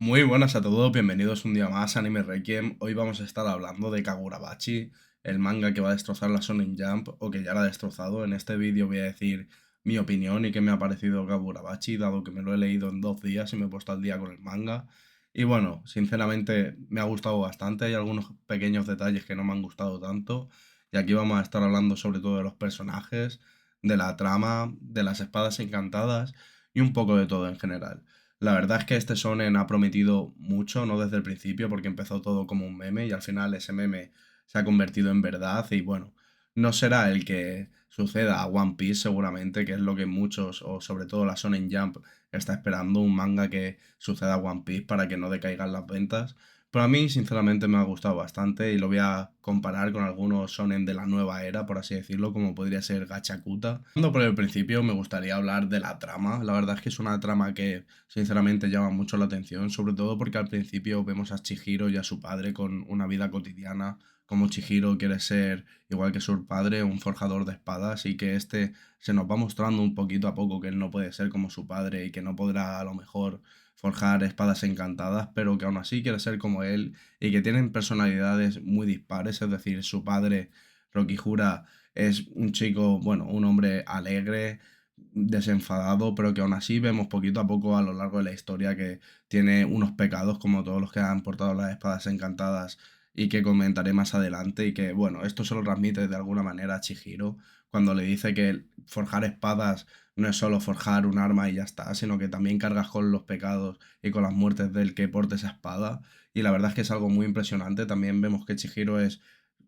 Muy buenas a todos, bienvenidos un día más a Anime Requiem. Hoy vamos a estar hablando de Kagurabachi, el manga que va a destrozar la Shonen Jump o que ya la ha destrozado. En este vídeo voy a decir mi opinión y qué me ha parecido Kagurabachi, dado que me lo he leído en 2 días y me he puesto al día con el manga. Y bueno, sinceramente me ha gustado bastante, hay algunos pequeños detalles que no me han gustado tanto. Y aquí vamos a estar hablando sobre todo de los personajes, de la trama, de las espadas encantadas y un poco de todo en general. La verdad es que este shonen ha prometido mucho, no desde el principio, porque empezó todo como un meme y al final ese meme se ha convertido en verdad y bueno, no será el que suceda a One Piece seguramente, que es lo que muchos, o sobre todo la Shonen Jump, está esperando, un manga que suceda a One Piece para que no decaigan las ventas. Pero a mí, sinceramente, me ha gustado bastante y lo voy a comparar con algunos shonen de la nueva era, por así decirlo, como podría ser Gachakuta. Por el principio, me gustaría hablar de la trama. La verdad es que es una trama que sinceramente llama mucho la atención, sobre todo porque al principio vemos a Chihiro y a su padre con una vida cotidiana, como Chihiro quiere ser, igual que su padre, un forjador de espadas y que este se nos va mostrando un poquito a poco que él no puede ser como su padre y que no podrá a lo mejor forjar espadas encantadas, pero que aún así quiere ser como él y que tienen personalidades muy dispares, es decir, su padre, Rokihura, es un chico, bueno, un hombre alegre, desenfadado, pero que aún así vemos poquito a poco a lo largo de la historia que tiene unos pecados como todos los que han portado las espadas encantadas y que comentaré más adelante y que bueno, esto se lo transmite de alguna manera a Chihiro cuando le dice que forjar espadas no es solo forjar un arma y ya está, sino que también cargas con los pecados y con las muertes del que porte esa espada y la verdad es que es algo muy impresionante. También vemos que Chihiro es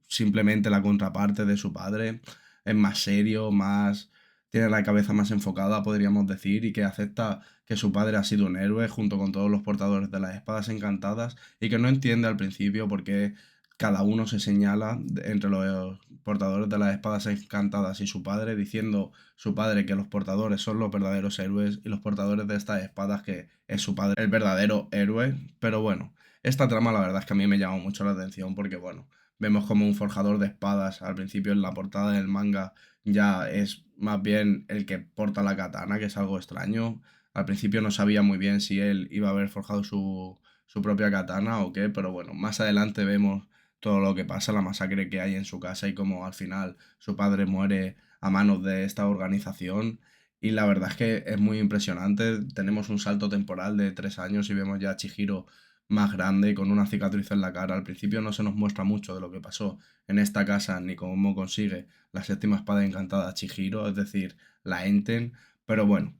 simplemente la contraparte de su padre, es más serio, más tiene la cabeza más enfocada, podríamos decir, y que acepta que su padre ha sido un héroe junto con todos los portadores de las espadas encantadas y que no entiende al principio por qué cada uno se señala entre los portadores de las espadas encantadas y su padre, diciendo su padre que los portadores son los verdaderos héroes y los portadores de estas espadas que es su padre el verdadero héroe. Pero bueno, esta trama la verdad es que a mí me llama mucho la atención porque bueno, vemos como un forjador de espadas al principio en la portada del manga ya es más bien el que porta la katana, que es algo extraño. Al principio no sabía muy bien si él iba a haber forjado su propia katana o qué, pero bueno, más adelante vemos todo lo que pasa, la masacre que hay en su casa y cómo al final su padre muere a manos de esta organización. Y la verdad es que es muy impresionante. Tenemos un salto temporal de 3 años y vemos ya a Chihiro más grande, con una cicatriz en la cara. Al principio no se nos muestra mucho de lo que pasó en esta casa ni cómo consigue la séptima espada encantada Chihiro, es decir, la Enten, pero bueno,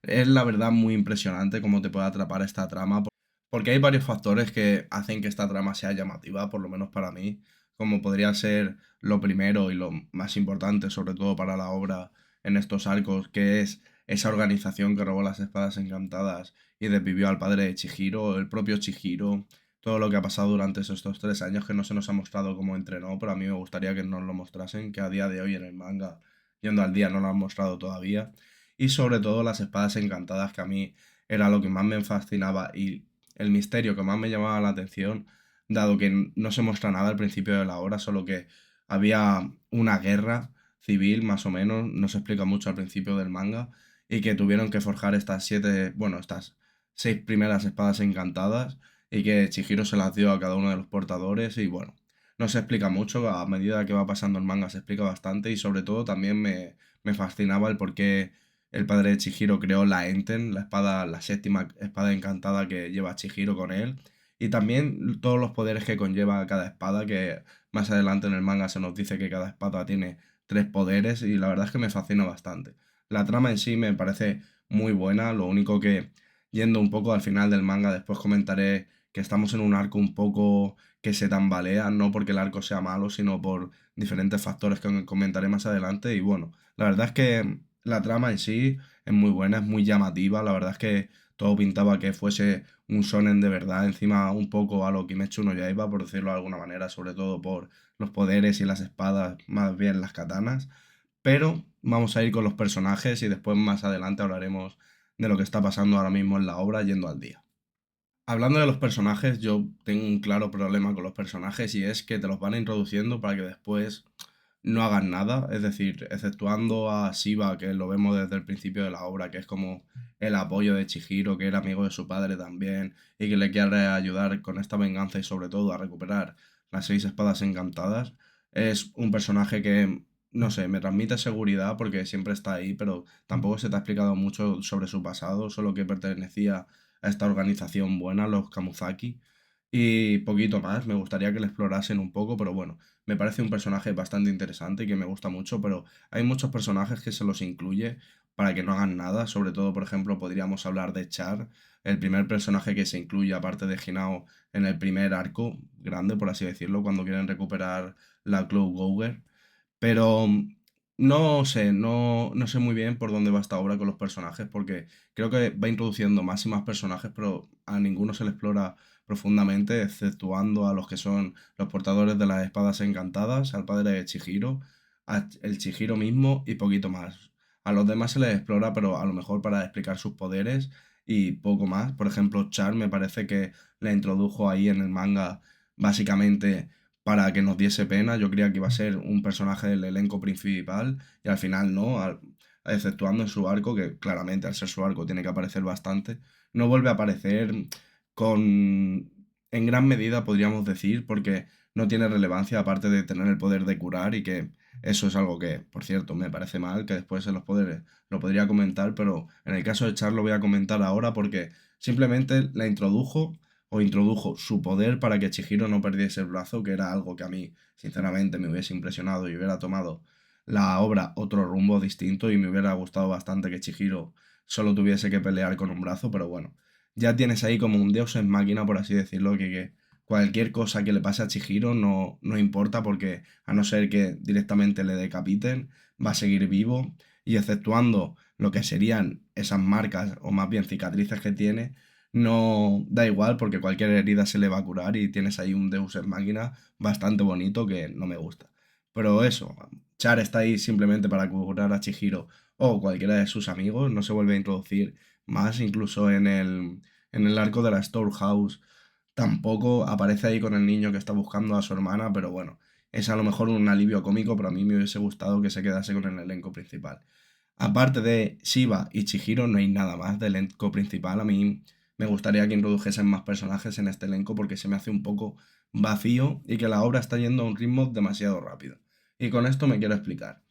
es la verdad muy impresionante cómo te puede atrapar esta trama, porque hay varios factores que hacen que esta trama sea llamativa, por lo menos para mí, como podría ser lo primero y lo más importante, sobre todo para la obra en estos arcos, que es esa organización que robó las espadas encantadas y desvivió al padre de Chihiro, el propio Chihiro, todo lo que ha pasado durante estos 3 años que no se nos ha mostrado cómo entrenó, pero a mí me gustaría que nos lo mostrasen, que a día de hoy en el manga, yendo al día, no lo han mostrado todavía. Y sobre todo las espadas encantadas, que a mí era lo que más me fascinaba y el misterio que más me llamaba la atención, dado que no se muestra nada al principio de la obra, solo que había una guerra civil, más o menos, no se explica mucho al principio del manga, y que tuvieron que forjar estas siete, bueno, estas 6 primeras espadas encantadas y que Chihiro se las dio a cada uno de los portadores y bueno, no se explica mucho, a medida que va pasando el manga se explica bastante y sobre todo también me fascinaba el por qué el padre de Chihiro creó la Enten, la espada, la séptima espada encantada que lleva Chihiro con él y también todos los poderes que conlleva cada espada, que más adelante en el manga se nos dice que cada espada tiene 3 poderes y la verdad es que me fascina bastante. La trama en sí me parece muy buena, lo único que yendo un poco al final del manga después comentaré que estamos en un arco un poco que se tambalea, no porque el arco sea malo, sino por diferentes factores que comentaré más adelante. Y bueno, la verdad es que la trama en sí es muy buena, es muy llamativa. La verdad es que todo pintaba que fuese un shonen de verdad, encima un poco a lo Kimetsu no Yaiba, por decirlo de alguna manera, sobre todo por los poderes y las espadas, más bien las katanas. Pero vamos a ir con los personajes y después más adelante hablaremos de lo que está pasando ahora mismo en la obra yendo al día. Hablando de los personajes, yo tengo un claro problema con los personajes y es que te los van introduciendo para que después no hagan nada, es decir, exceptuando a Shiva, que lo vemos desde el principio de la obra, que es como el apoyo de Chihiro, que era amigo de su padre también, y que le quiere ayudar con esta venganza y sobre todo a recuperar las seis espadas encantadas, es un personaje que, no sé, me transmite seguridad porque siempre está ahí, pero tampoco se te ha explicado mucho sobre su pasado, solo que pertenecía a esta organización buena, los Kamuzaki, y poquito más, me gustaría que le explorasen un poco, pero bueno, me parece un personaje bastante interesante y que me gusta mucho, pero hay muchos personajes que se los incluye para que no hagan nada, sobre todo, por ejemplo, podríamos hablar de Char, el primer personaje que se incluye aparte de Hinao en el primer arco grande, por así decirlo, cuando quieren recuperar la Cloud Gouger. Pero no sé, no sé muy bien por dónde va esta obra con los personajes, porque creo que va introduciendo más y más personajes, pero a ninguno se le explora profundamente, exceptuando a los que son los portadores de las espadas encantadas, al padre de Chihiro, el Chihiro mismo y poquito más. A los demás se les explora, pero a lo mejor para explicar sus poderes y poco más. Por ejemplo, Char me parece que la introdujo ahí en el manga básicamente para que nos diese pena. Yo creía que iba a ser un personaje del elenco principal y al final no, exceptuando en su arco, que claramente al ser su arco tiene que aparecer bastante, no vuelve a aparecer con... En gran medida podríamos decir, porque no tiene relevancia aparte de tener el poder de curar y que eso es algo que, por cierto, me parece mal, que después en los poderes lo podría comentar, pero en el caso de Char lo voy a comentar ahora porque simplemente la introdujo o introdujo su poder para que Chihiro no perdiese el brazo, que era algo que a mí, sinceramente, me hubiese impresionado y hubiera tomado la obra otro rumbo distinto y me hubiera gustado bastante que Chihiro solo tuviese que pelear con un brazo, pero bueno, ya tienes ahí como un deus en máquina, por así decirlo, que cualquier cosa que le pase a Chihiro no importa porque a no ser que directamente le decapiten, va a seguir vivo y exceptuando lo que serían esas marcas o más bien cicatrices que tiene, no da igual porque cualquier herida se le va a curar y tienes ahí un Deus Ex Machina bastante bonito que no me gusta. Pero eso, Char está ahí simplemente para curar a Chihiro o cualquiera de sus amigos, no se vuelve a introducir más, incluso en el arco de la Storehouse tampoco aparece ahí con el niño que está buscando a su hermana, pero bueno, es a lo mejor un alivio cómico, pero a mí me hubiese gustado que se quedase con el elenco principal. Aparte de Shiva y Chihiro, no hay nada más del elenco principal. A mí me gustaría que introdujesen más personajes en este elenco porque se me hace un poco vacío y que la obra está yendo a un ritmo demasiado rápido. Y con esto me quiero explicar.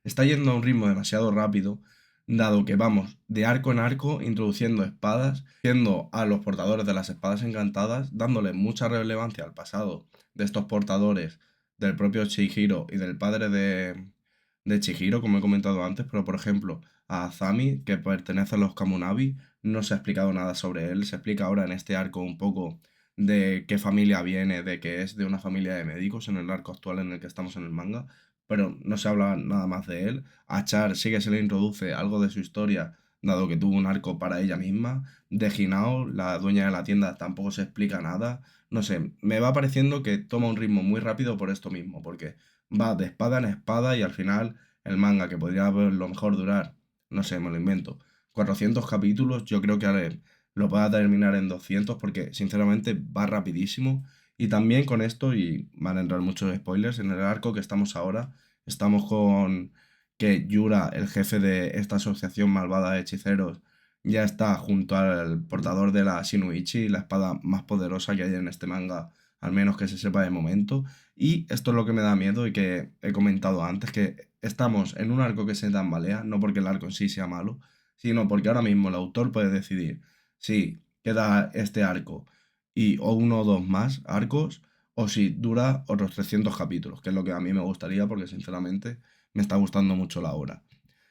Está yendo a un ritmo demasiado rápido, dado que vamos de arco en arco introduciendo espadas, siendo a los portadores de las espadas encantadas, dándole mucha relevancia al pasado de estos portadores, del propio Chihiro y del padre de Chihiro, como he comentado antes, pero por ejemplo, a Azami, que pertenece a los Kamunabi, no se ha explicado nada sobre él, se explica ahora en este arco un poco de qué familia viene, de que es de una familia de médicos en el arco actual en el que estamos en el manga, pero no se habla nada más de él. A Char sí que se le introduce algo de su historia, dado que tuvo un arco para ella misma. De Hinao, la dueña de la tienda, tampoco se explica nada. No sé, me va pareciendo que toma un ritmo muy rápido por esto mismo, porque va de espada en espada y al final el manga, que podría a lo mejor durar, no sé, me lo invento, 400 capítulos, yo creo que lo pueda terminar en 200 porque sinceramente va rapidísimo. Y también con esto, y van a entrar muchos spoilers, en el arco que estamos ahora, estamos con que Yura, el jefe de esta asociación malvada de hechiceros, ya está junto al portador de la Shinuichi, la espada más poderosa que hay en este manga, al menos que se sepa de momento. Y esto es lo que me da miedo y que he comentado antes, que estamos en un arco que se tambalea, no porque el arco en sí sea malo, sino porque ahora mismo el autor puede decidir si queda este arco y o uno o dos más arcos, o si dura otros 300 capítulos, que es lo que a mí me gustaría porque sinceramente me está gustando mucho la obra.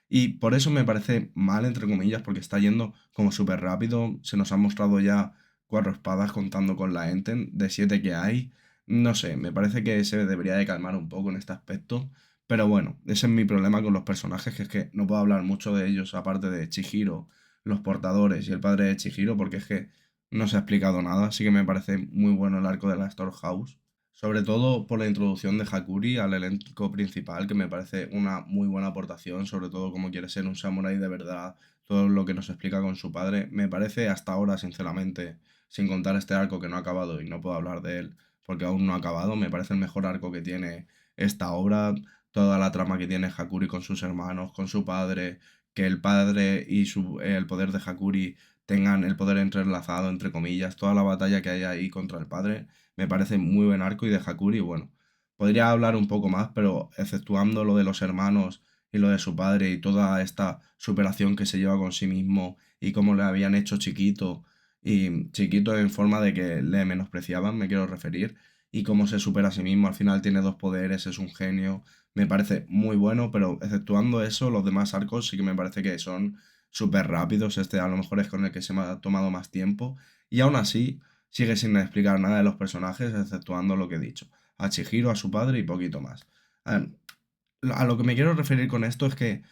Y por eso me parece mal, entre comillas, porque está yendo como súper rápido. Se nos han mostrado ya cuatro espadas contando con la Enten, de siete que hay. No sé, me parece que se debería de calmar un poco en este aspecto. Pero bueno, ese es mi problema con los personajes, que es que no puedo hablar mucho de ellos, aparte de Chihiro, los portadores y el padre de Chihiro, porque es que no se ha explicado nada. Así que me parece muy bueno el arco de la Storehouse. Sobre todo por la introducción de Hakuri al elenco principal, que me parece una muy buena aportación, sobre todo como quiere ser un samurái de verdad, todo lo que nos explica con su padre. Me parece hasta ahora, sinceramente, sin contar este arco que no ha acabado y no puedo hablar de él porque aún no ha acabado, me parece el mejor arco que tiene esta obra, toda la trama que tiene Hakuri con sus hermanos, con su padre, que el padre y el poder de Hakuri tengan el poder entrelazado, entre comillas, toda la batalla que hay ahí contra el padre, me parece muy buen arco y de Hakuri, bueno, podría hablar un poco más, pero exceptuando lo de los hermanos y lo de su padre y toda esta superación que se lleva con sí mismo y cómo le habían hecho chiquito y chiquito en forma de que le menospreciaban, me quiero referir, y cómo se supera a sí mismo, al final tiene dos poderes, es un genio, me parece muy bueno, pero exceptuando eso, los demás arcos sí que me parece que son súper rápidos, este a lo mejor es con el que se me ha tomado más tiempo, y aún así sigue sin explicar nada de los personajes, exceptuando lo que he dicho, a Chihiro, a su padre y poquito más. A lo que me quiero referir con esto es que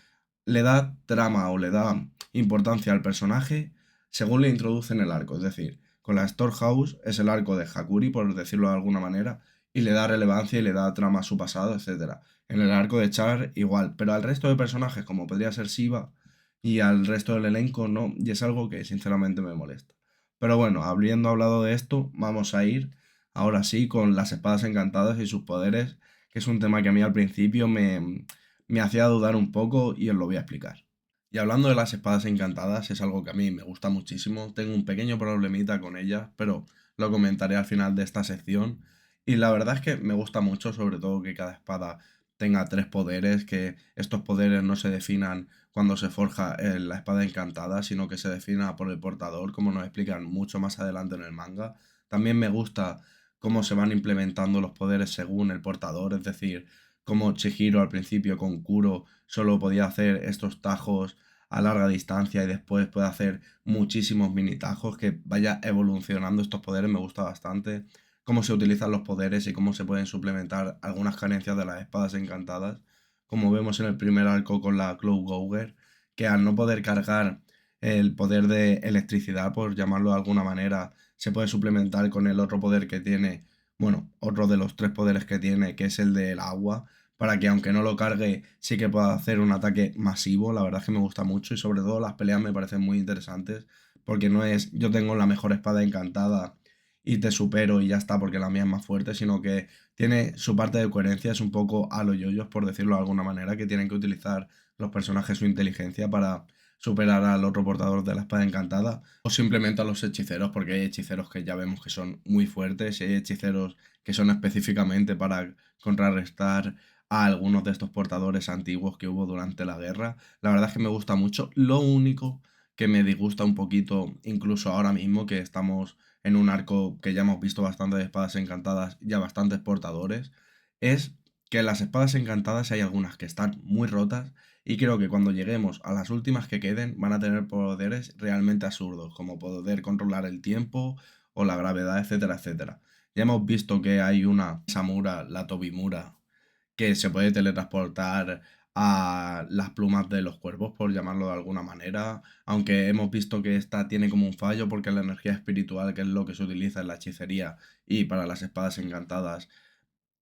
le da trama o le da importancia al personaje según le introducen el arco. Es decir, con la Storehouse es el arco de Hakuri, por decirlo de alguna manera, y le da relevancia y le da trama a su pasado, etcétera. En el arco de Char igual, pero al resto de personajes, como podría ser Shiva, y al resto del elenco no, y es algo que sinceramente me molesta. Pero bueno, habiendo hablado de esto, vamos a ir ahora sí con las espadas encantadas y sus poderes, que es un tema que a mí al principio me hacía dudar un poco y os lo voy a explicar. Y hablando de las espadas encantadas, es algo que a mí me gusta muchísimo. Tengo un pequeño problemita con ellas, pero lo comentaré al final de esta sección. Y la verdad es que me gusta mucho, sobre todo que cada espada tenga tres poderes, que estos poderes no se definan cuando se forja la espada encantada, sino que se defina por el portador, como nos explican mucho más adelante en el manga. También me gusta cómo se van implementando los poderes según el portador, es decir, como Chihiro al principio con Kuro solo podía hacer estos tajos a larga distancia y después puede hacer muchísimos mini tajos, que vaya evolucionando estos poderes me gusta bastante, cómo se utilizan los poderes y cómo se pueden suplementar algunas carencias de las espadas encantadas, como vemos en el primer arco con la Cloud Gouger, que al no poder cargar el poder de electricidad, por llamarlo de alguna manera, se puede suplementar con el otro poder que tiene, bueno, otro de los tres poderes que tiene, que es el del agua, para que aunque no lo cargue, sí que pueda hacer un ataque masivo. La verdad es que me gusta mucho y sobre todo las peleas me parecen muy interesantes, porque no es yo tengo la mejor espada encantada y te supero y ya está porque la mía es más fuerte, sino que tiene su parte de coherencia, es un poco a lo yoyos, por decirlo de alguna manera, que tienen que utilizar los personajes su inteligencia para superar al otro portador de la espada encantada, o simplemente a los hechiceros, porque hay hechiceros que ya vemos que son muy fuertes y hay hechiceros que son específicamente para contrarrestar a algunos de estos portadores antiguos que hubo durante la guerra. La verdad es que me gusta mucho. Lo único que me disgusta un poquito, incluso ahora mismo que estamos en un arco que ya hemos visto bastante de espadas encantadas, ya bastantes portadores, es que las espadas encantadas hay algunas que están muy rotas y creo que cuando lleguemos a las últimas que queden van a tener poderes realmente absurdos, como poder controlar el tiempo o la gravedad, etcétera, etcétera. Ya hemos visto que hay una Samura, la Tobimura, que se puede teletransportar a las plumas de los cuervos, por llamarlo de alguna manera, aunque hemos visto que esta tiene como un fallo porque la energía espiritual, que es lo que se utiliza en la hechicería y para las espadas encantadas,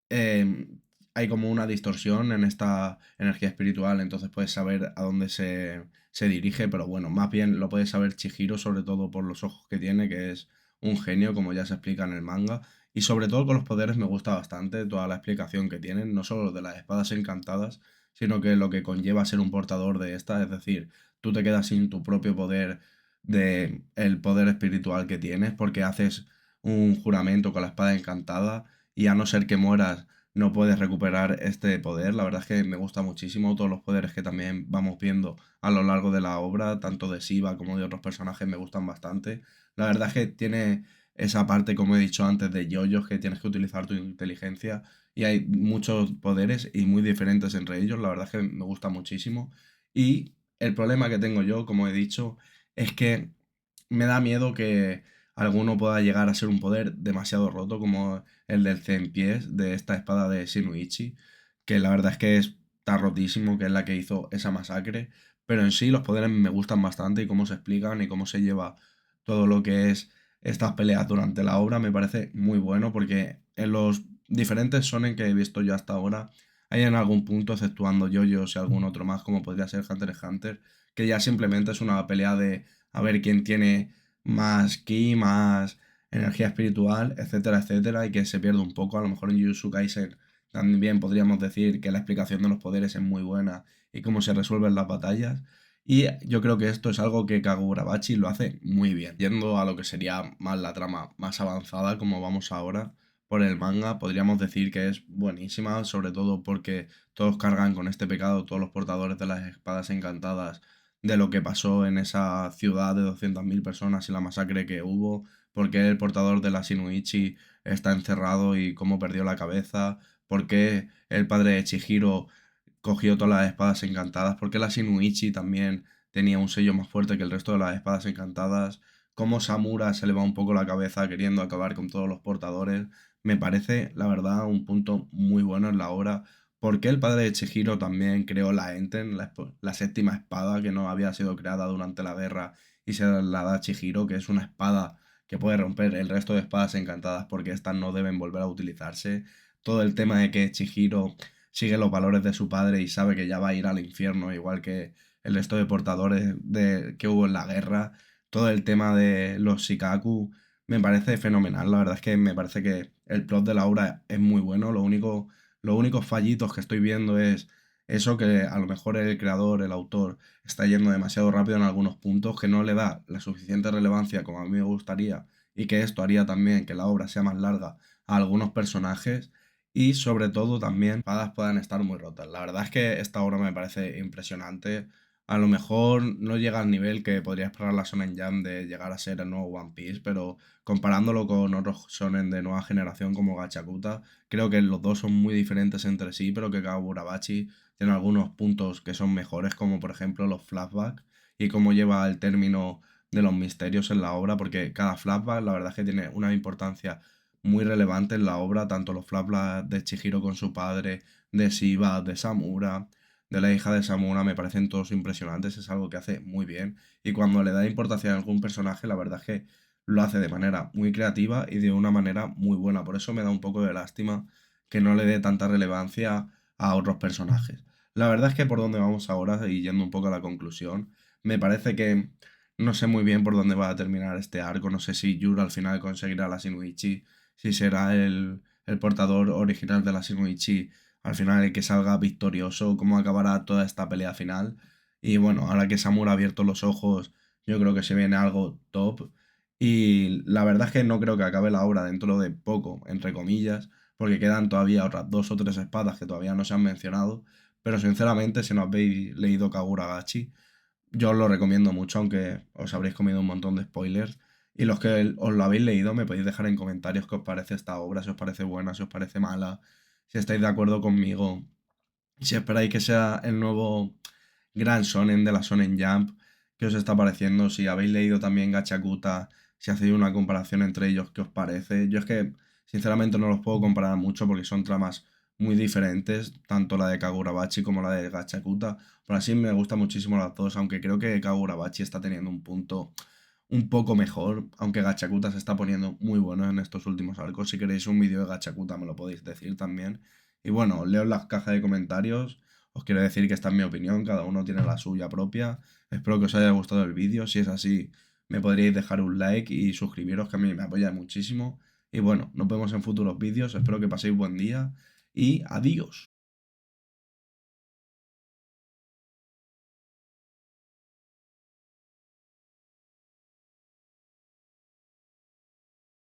hay como una distorsión en esta energía espiritual, entonces puedes saber a dónde se dirige, pero bueno, más bien lo puede saber Chihiro, sobre todo por los ojos que tiene, que es un genio, como ya se explica en el manga, y sobre todo con los poderes me gusta bastante toda la explicación que tienen, no solo de las espadas encantadas, sino que lo que conlleva ser un portador de esta, es decir, tú te quedas sin tu propio poder de el poder espiritual que tienes porque haces un juramento con la espada encantada y a no ser que mueras no puedes recuperar este poder. La verdad es que me gusta muchísimo todos los poderes que también vamos viendo a lo largo de la obra, tanto de Shiva como de otros personajes, me gustan bastante. La verdad es que tiene esa parte, como he dicho antes, de yoyos que tienes que utilizar tu inteligencia y hay muchos poderes y muy diferentes entre ellos. La verdad es que me gusta muchísimo. Y el problema que tengo yo, como he dicho, es que me da miedo que alguno pueda llegar a ser un poder demasiado roto como el del 100 pies de esta espada de Shinuichi, que la verdad es que está rotísimo, que es la que hizo esa masacre, pero en sí los poderes me gustan bastante y cómo se explican y cómo se lleva todo lo que es estas peleas durante la obra me parece muy bueno porque en los diferentes shonen que he visto yo hasta ahora hay en algún punto, exceptuando JoJo's y algún otro más como podría ser Hunter x Hunter, que ya simplemente es una pelea de a ver quién tiene más ki, más energía espiritual, etcétera, etcétera, y que se pierde un poco. A lo mejor en Jujutsu Kaisen También podríamos decir que la explicación de los poderes es muy buena y cómo se resuelven las batallas. Y yo creo que esto es algo que Kagurabachi lo hace muy bien. Yendo a lo que sería más la trama más avanzada, como vamos ahora, por el manga, podríamos decir que es buenísima, sobre todo porque todos cargan con este pecado, todos los portadores de las espadas encantadas, de lo que pasó en esa ciudad de 200.000 personas y la masacre que hubo, porque el portador de la Shinuichi está encerrado y cómo perdió la cabeza, porque el padre de Chihiro cogió todas las espadas encantadas, porque la Shinuichi también tenía un sello más fuerte que el resto de las espadas encantadas, cómo Samura se le va un poco la cabeza queriendo acabar con todos los portadores. Me parece, la verdad, un punto muy bueno en la obra, porque el padre de Chihiro también creó la Enten, la séptima espada que no había sido creada durante la guerra y se la da a Chihiro, que es una espada que puede romper el resto de espadas encantadas porque estas no deben volver a utilizarse. Todo el tema de que Chihiro sigue los valores de su padre y sabe que ya va a ir al infierno, igual que el resto de portadores que hubo en la guerra. Todo el tema de los Shikaku me parece fenomenal. La verdad es que me parece que el plot de la obra es muy bueno. Los únicos fallitos que estoy viendo es eso, que a lo mejor el creador, el autor, está yendo demasiado rápido en algunos puntos, que no le da la suficiente relevancia como a mí me gustaría, y que esto haría también que la obra sea más larga a algunos personajes, y sobre todo también espadas puedan estar muy rotas. La verdad es que esta obra me parece impresionante. A lo mejor no llega al nivel que podría esperar la Shonen Jump de llegar a ser el nuevo One Piece, pero comparándolo con otros shonen de nueva generación como Gachakuta, creo que los dos son muy diferentes entre sí, pero que Kagurabachi tiene algunos puntos que son mejores, como por ejemplo los flashbacks y cómo lleva el término de los misterios en la obra, porque cada flashback la verdad es que tiene una importancia muy relevante en la obra, tanto los flashbacks de Chihiro con su padre, de Shiba, de Samura, de la hija de Samura, me parecen todos impresionantes, es algo que hace muy bien, y cuando le da importancia a algún personaje, la verdad es que lo hace de manera muy creativa y de una manera muy buena, por eso me da un poco de lástima que no le dé tanta relevancia a otros personajes. La verdad es que por donde vamos ahora, y yendo un poco a la conclusión, me parece que no sé muy bien por dónde va a terminar este arco, no sé si Yura al final conseguirá la Shinuichi, si será el portador original de la Shinoichi al final el que salga victorioso, cómo acabará toda esta pelea final. Y bueno, ahora que Samura ha abierto los ojos, yo creo que se viene algo top. Y la verdad es que no creo que acabe la obra dentro de poco, entre comillas, porque quedan todavía otras dos o tres espadas que todavía no se han mencionado. Pero sinceramente, si no habéis leído Kaguragachi, yo os lo recomiendo mucho, aunque os habréis comido un montón de spoilers. Y los que os lo habéis leído, me podéis dejar en comentarios qué os parece esta obra, si os parece buena, si os parece mala, si estáis de acuerdo conmigo, y si esperáis que sea el nuevo gran shonen de la Shonen Jump, qué os está pareciendo, si habéis leído también Gachakuta, si hacéis una comparación entre ellos, qué os parece. Yo es que, sinceramente, no los puedo comparar mucho porque son tramas muy diferentes, tanto la de Kagurabachi como la de Gachakuta. Pero así me gustan muchísimo las dos, aunque creo que Kagurabachi está teniendo un punto un poco mejor, aunque Gachakuta se está poniendo muy bueno en estos últimos arcos. Si queréis un vídeo de Gachakuta me lo podéis decir también. Y bueno, os leo en la caja de comentarios. Os quiero decir que esta es mi opinión, cada uno tiene la suya propia. Espero que os haya gustado el vídeo. Si es así, me podríais dejar un like y suscribiros, que a mí me apoya muchísimo. Y bueno, nos vemos en futuros vídeos. Espero que paséis buen día y adiós.